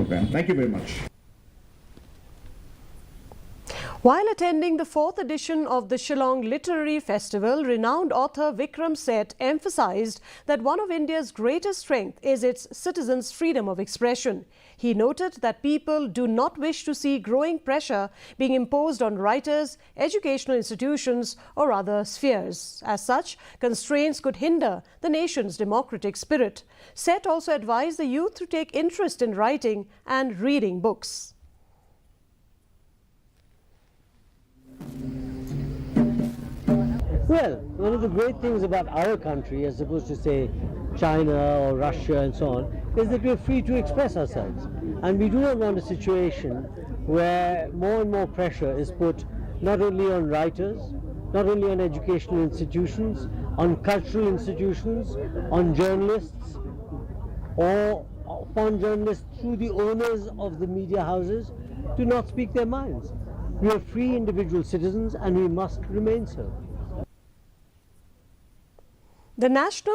program. Thank you very much. While attending the 4th edition of the Shillong Literary Festival, renowned author Vikram Seth emphasized that one of India's greatest strengths is its citizens' freedom of expression. He noted that people do not wish to see growing pressure being imposed on writers, educational institutions or other spheres. As such, constraints could hinder the nation's democratic spirit. Seth also advised the youth to take interest in writing and reading books. Well, one of the great things about our country, as opposed to, say, China or Russia and so on, is that we're free to express ourselves. And we do not want a situation where more and more pressure is put not only on writers, not only on educational institutions, on cultural institutions, on journalists, or upon journalists through the owners of the media houses to not speak their minds. We are free individual citizens and we must remain so. The National